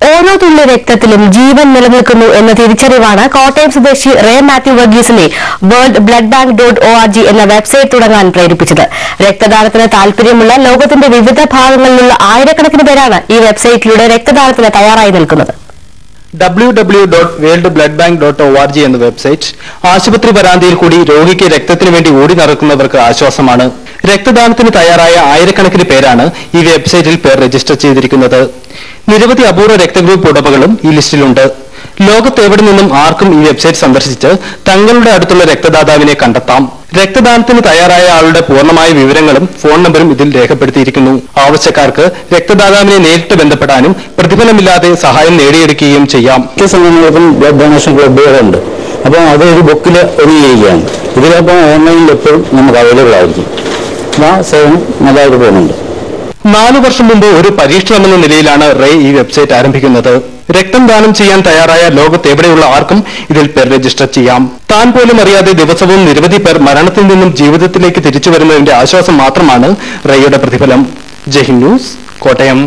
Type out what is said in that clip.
ഓരോ തുള്ളി രക്തത്തിലും ജീവൻ നിലനിൽക്കുന്നു എന്ന തിരിച്ചറിവാണ് കോട്ടയം സ്വദേശി റേ മാത്യു വർഗീസിനെ worldbloodbank.org എന്ന വെബ്സൈറ്റ് തുടങ്ങാൻ പ്രേരിപ്പിച്ചത്. രക്തദാനത്തിന് താൽപര്യമുള്ള ലോകത്തിന്റെ വിവിധ ഭാഗങ്ങളിലുള്ള ആയിരക്കണക്കിന് പേരാണ് ഈ വെബ്സൈറ്റിലൂടെ രക്തദാനത്തിന് തയ്യാറായി നിൽക്കുന്നത്. www.worldbloodbank.org എന്ന വെബ്സൈറ്റ് ആശുപത്രി വരാന്തയിൽ കൂടി രോഗിക്ക് രക്തത്തിനു വേണ്ടി ഓടി നടക്കുന്നവർക്ക് ആശ്വാസമാണ്. രക്തദാനത്തിന് തയ്യാറായ ആയിരക്കണക്കിന് പേരാണ് ഈ വെബ്സൈറ്റിൽ പേർ രജിസ്റ്റർ ചെയ്തിരിക്കുന്നത്. നിരവധി അപൂർവ രക്തഗ്രൂപ്പ് ഉടമകളും ഈ ലിസ്റ്റിലുണ്ട്. ലോകത്തെവിടെ നിന്നും ആർക്കും ഈ വെബ്സൈറ്റ് സന്ദർശിച്ച് തങ്ങളുടെ അടുത്തുള്ള രക്തദാതാവിനെ കണ്ടെത്താം. രക്തദാനത്തിന് തയ്യാറായ ആളുടെ പൂർണ്ണമായ വിവരങ്ങളും ഫോൺ നമ്പറും ഇതിൽ രേഖപ്പെടുത്തിയിരിക്കുന്നു. ആവശ്യക്കാർക്ക് രക്തദാതാവിനെ നേരിട്ട് ബന്ധപ്പെടാനും പ്രതിഫലമില്ലാതെ സഹായം നേടിയെടുക്കുകയും ചെയ്യാം. സംഘങ്ങൾക്കും ബ്ലഡ് ഡൊണേഷൻ ക്ലബ്ബുകളുണ്ട്. അപ്പോൾ അത് ഒരു ബുക്കിൽ ഒതുങ്ങിയിരിക്കുകയാണ്. ഇതിലപ്പോൾ ഓൺലൈനിൽ എപ്പോഴും നമുക്ക് അവൈലബിൾ ആയിരിക്കും. ആ സേവനം നല്ലതായിട്ട് പോകുന്നുണ്ട്. 4 വർഷം മുമ്പ് ഒരു പരീക്ഷണമെന്ന നിലയിലാണ് റേ ഈ വെബ്സൈറ്റ് ആരംഭിക്കുന്നത്. രക്തം ദാനം ചെയ്യാൻ തയ്യാറായ ലോകത്തെവിടെയുള്ള ആർക്കും ഇതിൽ പേർ രജിസ്റ്റർ ചെയ്യാം. താൻ പോലും അറിയാതെ ദിവസവും നിരവധി പേർ മരണത്തിൽ നിന്നും ജീവിതത്തിലേക്ക് തിരിച്ചു വരുന്നതിന്റെ ആശ്വാസം മാത്രമാണ് റേയുടെ പ്രതിഫലം. ജയ് ഹിന്ദ് ന്യൂസ്, കോട്ടയം.